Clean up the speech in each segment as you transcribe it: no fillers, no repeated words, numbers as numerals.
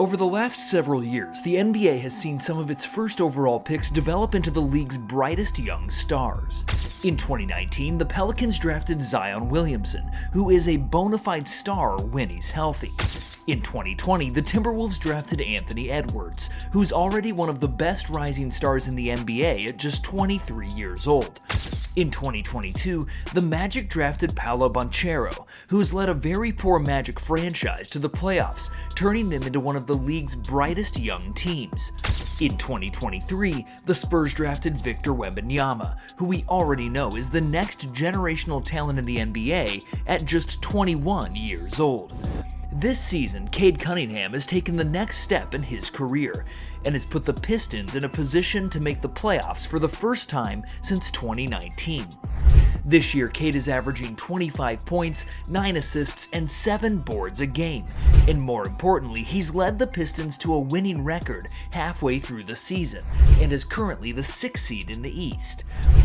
Over the last several years, the NBA has seen some of its first overall picks develop into the league's brightest young stars. In 2019, the Pelicans drafted Zion Williamson, who is a bona fide star when he's healthy. In 2020, the Timberwolves drafted Anthony Edwards, who's already one of the best rising stars in the NBA at just 23 years old. In 2022, the Magic drafted Paolo Banchero, who's led a very poor Magic franchise to the playoffs, turning them into one of the league's brightest young teams. In 2023, the Spurs drafted Victor Wembanyama, who we already know is the next generational talent in the NBA at just 21 years old. This season, Cade Cunningham has taken the next step in his career and has put the Pistons in a position to make the playoffs for the first time since 2019. This year, Cade is averaging 25 points, 9 assists, and 7 boards a game. And more importantly, he's led the Pistons to a winning record halfway through the season, and is currently the 6th seed in the East.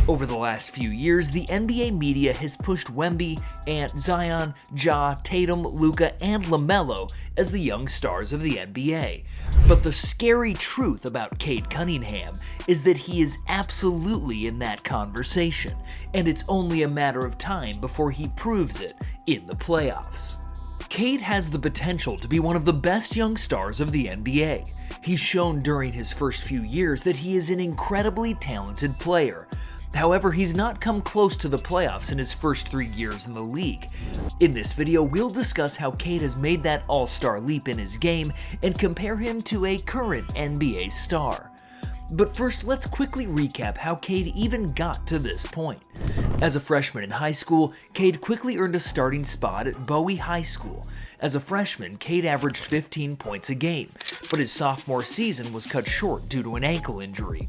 Over the last few years, the NBA media has pushed Wemby, Ant, Zion, Ja, Tatum, Luka, and LaMelo as the young stars of the NBA. But the scary truth about Cade Cunningham is that he is absolutely in that conversation, and it's only a matter of time before he proves it in the playoffs. Cade has the potential to be one of the best young stars of the NBA. He's shown during his first few years that he is an incredibly talented player. However, he's not come close to the playoffs in his first 3 years in the league. In this video, we'll discuss how Cade has made that all-star leap in his game and compare him to a current NBA star. But first, let's quickly recap how Cade even got to this point. As a freshman in high school, Cade quickly earned a starting spot at Bowie High School. As a freshman, Cade averaged 15 points a game, but his sophomore season was cut short due to an ankle injury.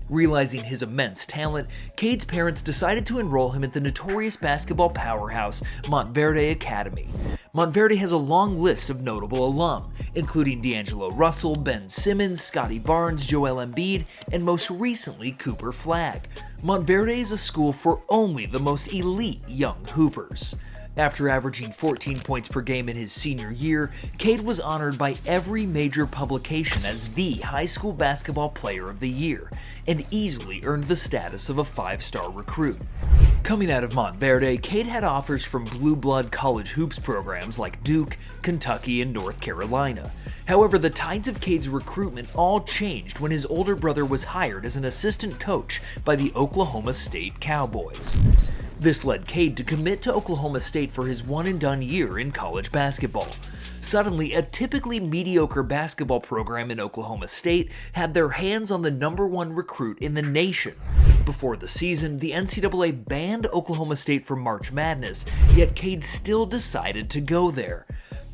Realizing his immense talent, Cade's parents decided to enroll him at the notorious basketball powerhouse Montverde Academy. Montverde has a long list of notable alum, including D'Angelo Russell, Ben Simmons, Scottie Barnes, Joel Embiid, and most recently Cooper Flagg. Montverde is a school for only the most elite young hoopers. After averaging 14 points per game in his senior year, Cade was honored by every major publication as the high school basketball player of the year, and easily earned the status of a 5-star recruit. Coming out of Montverde, Cade had offers from blue blood college hoops programs like Duke, Kentucky, and North Carolina. However, the tides of Cade's recruitment all changed when his older brother was hired as an assistant coach by the Oklahoma State Cowboys. This led Cade to commit to Oklahoma State for his one-and-done year in college basketball. Suddenly, a typically mediocre basketball program in Oklahoma State had their hands on the #1 recruit in the nation. Before the season, the NCAA banned Oklahoma State from March Madness, yet Cade still decided to go there.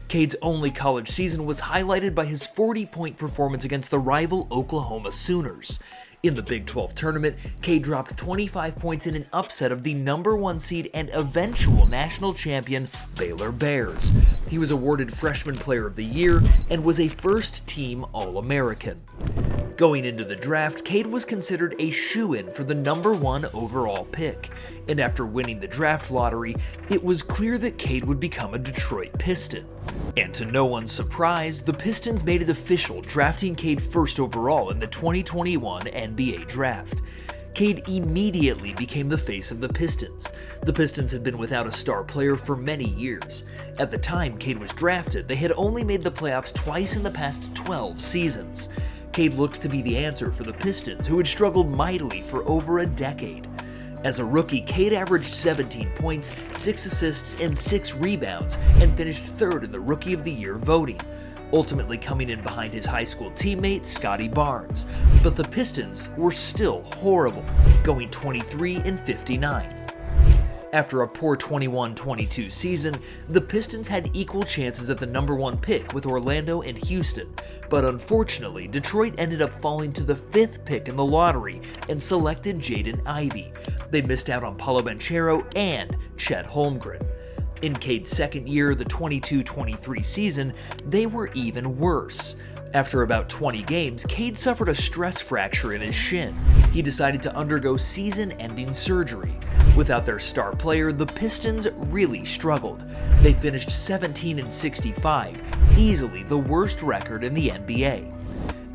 Cade's only college season was highlighted by his 40-point performance against the rival Oklahoma Sooners. In the Big 12 tournament, Cade dropped 25 points in an upset of the #1 seed and eventual national champion Baylor Bears. He was awarded Freshman Player of the Year and was a first-team All-American. Going into the draft, Cade was considered a shoo-in for the #1 overall pick, and after winning the draft lottery, it was clear that Cade would become a Detroit Piston. And to no one's surprise, the Pistons made it official, drafting Cade first overall in the 2021 NBA Draft. Cade immediately became the face of the Pistons. The Pistons had been without a star player for many years. At the time Cade was drafted, they had only made the playoffs twice in the past 12 seasons. Cade looked to be the answer for the Pistons, who had struggled mightily for over a decade. As a rookie, Cade averaged 17 points, 6 assists, and 6 rebounds, and finished 3rd in the Rookie of the Year voting, ultimately coming in behind his high school teammate Scottie Barnes. But the Pistons were still horrible, going 23-59. After a poor 21-22 season, the Pistons had equal chances at the #1 pick with Orlando and Houston, but unfortunately, Detroit ended up falling to the 5th pick in the lottery and selected Jaden Ivey. They missed out on Paolo Banchero and Chet Holmgren. In Cade's second year, the 22-23 season, they were even worse. After about 20 games, Cade suffered a stress fracture in his shin. He decided to undergo season-ending surgery. Without their star player, the Pistons really struggled. They finished 17-65, easily the worst record in the NBA.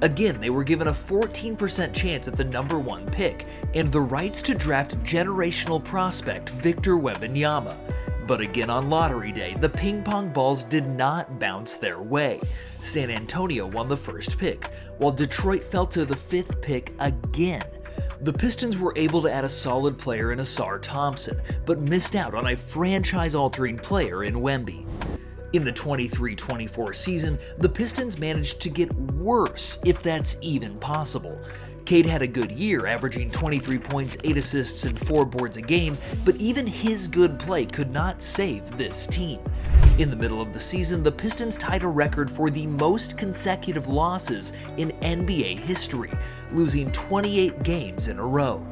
Again, they were given a 14% chance at the #1 pick and the rights to draft generational prospect Victor Wembanyama. But again on lottery day, the ping pong balls did not bounce their way. San Antonio won the first pick, while Detroit fell to the 5th pick again. The Pistons were able to add a solid player in Ausar Thompson, but missed out on a franchise-altering player in Wemby. In the 23-24 season, the Pistons managed to get worse, if that's even possible. Cade had a good year, averaging 23 points, 8 assists, and 4 boards a game, but even his good play could not save this team. In the middle of the season, the Pistons tied a record for the most consecutive losses in NBA history, losing 28 games in a row.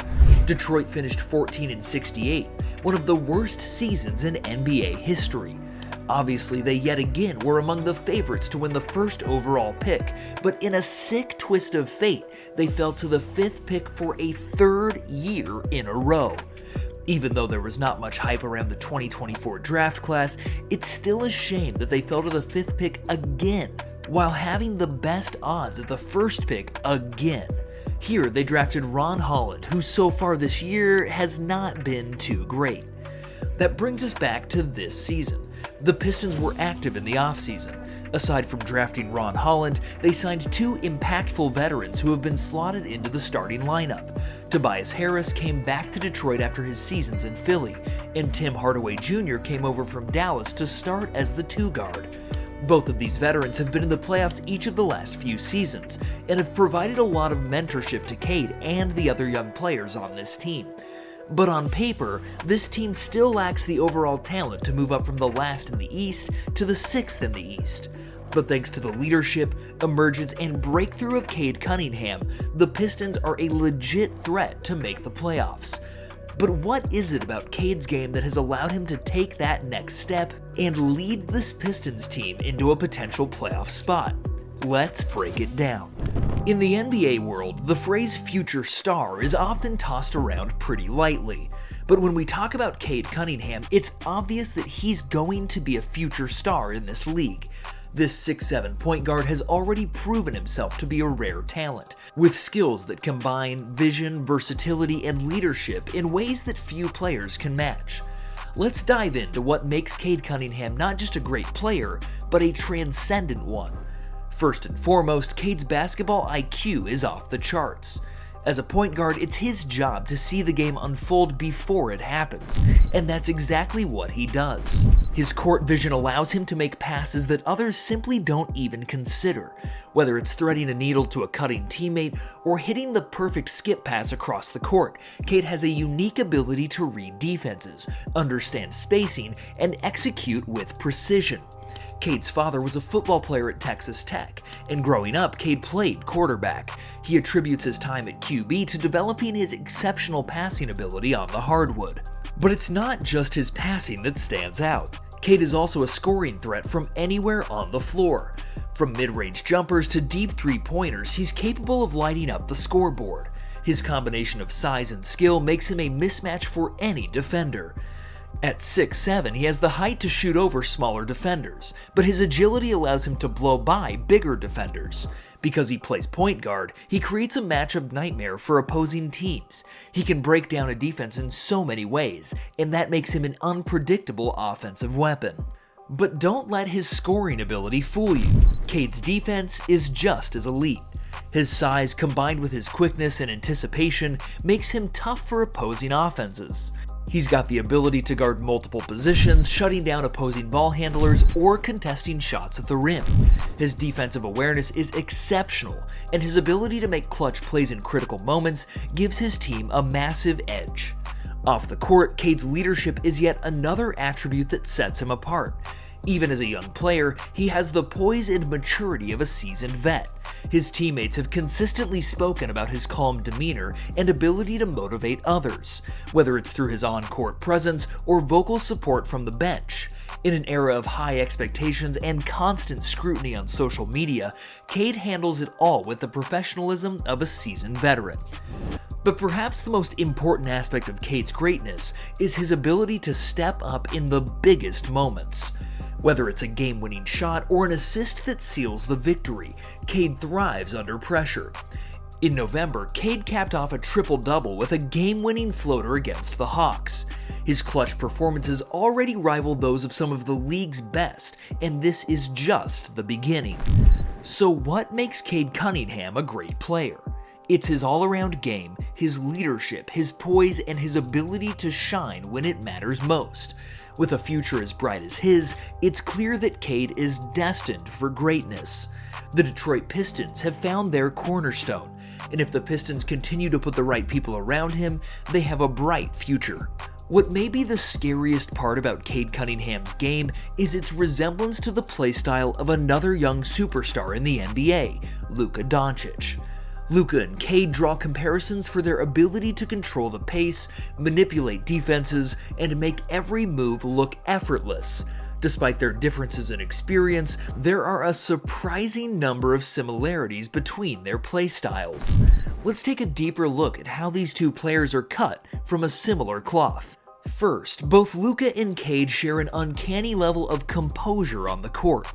Detroit finished 14-68, one of the worst seasons in NBA history. Obviously, they yet again were among the favorites to win the first overall pick, but in a sick twist of fate, they fell to the 5th pick for a 3rd year in a row. Even though there was not much hype around the 2024 draft class, it's still a shame that they fell to the 5th pick again, while having the best odds at the 1st pick again. Here, they drafted Ron Holland, who so far this year has not been too great. That brings us back to this season. The Pistons were active in the offseason. Aside from drafting Ron Holland, they signed 2 impactful veterans who have been slotted into the starting lineup. Tobias Harris came back to Detroit after his seasons in Philly, and Tim Hardaway Jr. came over from Dallas to start as the 2 guard. Both of these veterans have been in the playoffs each of the last few seasons, and have provided a lot of mentorship to Cade and the other young players on this team. But on paper, this team still lacks the overall talent to move up from the last in the East to the 6th in the East. But thanks to the leadership, emergence, and breakthrough of Cade Cunningham, the Pistons are a legit threat to make the playoffs. But what is it about Cade's game that has allowed him to take that next step and lead this Pistons team into a potential playoff spot? Let's break it down. In the NBA world, the phrase future star is often tossed around pretty lightly. But when we talk about Cade Cunningham, it's obvious that he's going to be a future star in this league. This 6'7" point guard has already proven himself to be a rare talent, with skills that combine vision, versatility, and leadership in ways that few players can match. Let's dive into what makes Cade Cunningham not just a great player, but a transcendent one. First and foremost, Cade's basketball IQ is off the charts. As a point guard, it's his job to see the game unfold before it happens, and that's exactly what he does. His court vision allows him to make passes that others simply don't even consider, whether it's threading a needle to a cutting teammate or hitting the perfect skip pass across the court. Cade has a unique ability to read defenses, understand spacing, and execute with precision. Cade's father was a football player at Texas Tech, and growing up, Cade played quarterback. He attributes his time at QB to developing his exceptional passing ability on the hardwood. But it's not just his passing that stands out. Cade is also a scoring threat from anywhere on the floor. From mid-range jumpers to deep three-pointers, he's capable of lighting up the scoreboard. His combination of size and skill makes him a mismatch for any defender. At 6'7", he has the height to shoot over smaller defenders, but his agility allows him to blow by bigger defenders. Because he plays point guard, he creates a matchup nightmare for opposing teams. He can break down a defense in so many ways, and that makes him an unpredictable offensive weapon. But don't let his scoring ability fool you. Cade's defense is just as elite. His size combined with his quickness and anticipation makes him tough for opposing offenses. He's got the ability to guard multiple positions, shutting down opposing ball handlers or contesting shots at the rim. His defensive awareness is exceptional, and his ability to make clutch plays in critical moments gives his team a massive edge. Off the court, Cade's leadership is yet another attribute that sets him apart. Even as a young player, he has the poise and maturity of a seasoned vet. His teammates have consistently spoken about his calm demeanor and ability to motivate others, whether it's through his on-court presence or vocal support from the bench. In an era of high expectations and constant scrutiny on social media, Cade handles it all with the professionalism of a seasoned veteran. But perhaps the most important aspect of Cade's greatness is his ability to step up in the biggest moments. Whether it's a game-winning shot or an assist that seals the victory, Cade thrives under pressure. In November, Cade capped off a triple-double with a game-winning floater against the Hawks. His clutch performances already rival those of some of the league's best, and this is just the beginning. So what makes Cade Cunningham a great player? It's his all-around game, his leadership, his poise, and his ability to shine when it matters most. With a future as bright as his, it's clear that Cade is destined for greatness. The Detroit Pistons have found their cornerstone, and if the Pistons continue to put the right people around him, they have a bright future. What may be the scariest part about Cade Cunningham's game is its resemblance to the playstyle of another young superstar in the NBA, Luka Doncic. Luka and Cade draw comparisons for their ability to control the pace, manipulate defenses, and make every move look effortless. Despite their differences in experience, there are a surprising number of similarities between their playstyles. Let's take a deeper look at how these two players are cut from a similar cloth. First, both Luka and Cade share an uncanny level of composure on the court.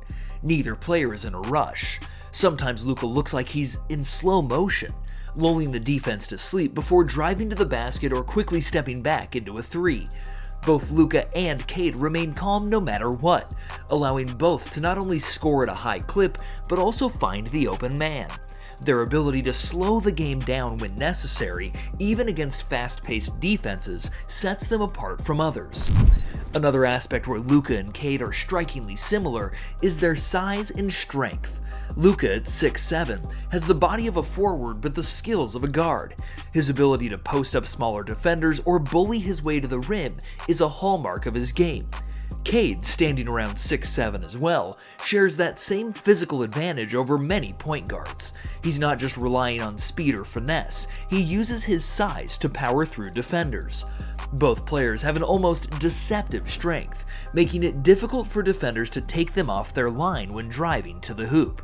Neither player is in a rush. Sometimes Luka looks like he's in slow motion, lulling the defense to sleep before driving to the basket or quickly stepping back into a three. Both Luka and Cade remain calm no matter what, allowing both to not only score at a high clip, but also find the open man. Their ability to slow the game down when necessary, even against fast-paced defenses, sets them apart from others. Another aspect where Luka and Cade are strikingly similar is their size and strength. Luka, at 6'7", has the body of a forward but the skills of a guard. His ability to post up smaller defenders or bully his way to the rim is a hallmark of his game. Cade, standing around 6'7" as well, shares that same physical advantage over many point guards. He's not just relying on speed or finesse, he uses his size to power through defenders. Both players have an almost deceptive strength, making it difficult for defenders to take them off their line when driving to the hoop.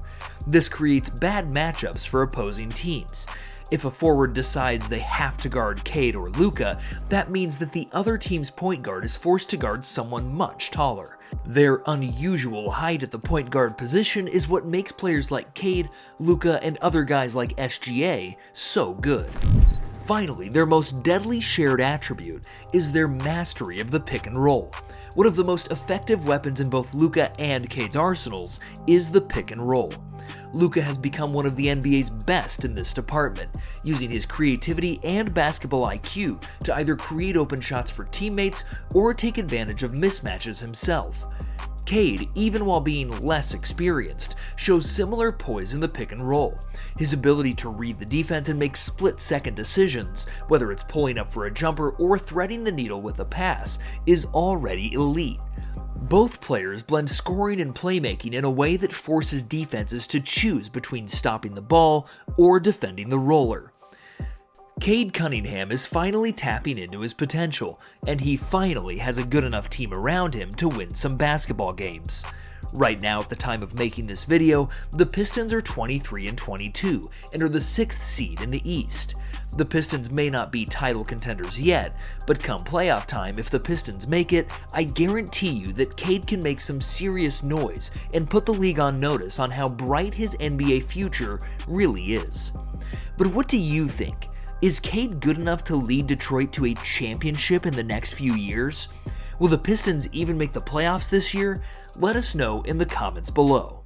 This creates bad matchups for opposing teams. If a forward decides they have to guard Cade or Luka, that means that the other team's point guard is forced to guard someone much taller. Their unusual height at the point guard position is what makes players like Cade, Luka, and other guys like SGA so good. Finally, their most deadly shared attribute is their mastery of the pick and roll. One of the most effective weapons in both Luka and Cade's arsenals is the pick and roll. Luka has become one of the NBA's best in this department, using his creativity and basketball IQ to either create open shots for teammates or take advantage of mismatches himself. Cade, even while being less experienced, shows similar poise in the pick and roll. His ability to read the defense and make split-second decisions, whether it's pulling up for a jumper or threading the needle with a pass, is already elite. Both players blend scoring and playmaking in a way that forces defenses to choose between stopping the ball or defending the roller. Cade Cunningham is finally tapping into his potential, and he finally has a good enough team around him to win some basketball games. Right now, at the time of making this video, the Pistons are 23-22 and are the 6th seed in the East. The Pistons may not be title contenders yet, but come playoff time, if the Pistons make it, I guarantee you that Cade can make some serious noise and put the league on notice on how bright his NBA future really is. But what do you think? Is Cade good enough to lead Detroit to a championship in the next few years? Will the Pistons even make the playoffs this year? Let us know in the comments below.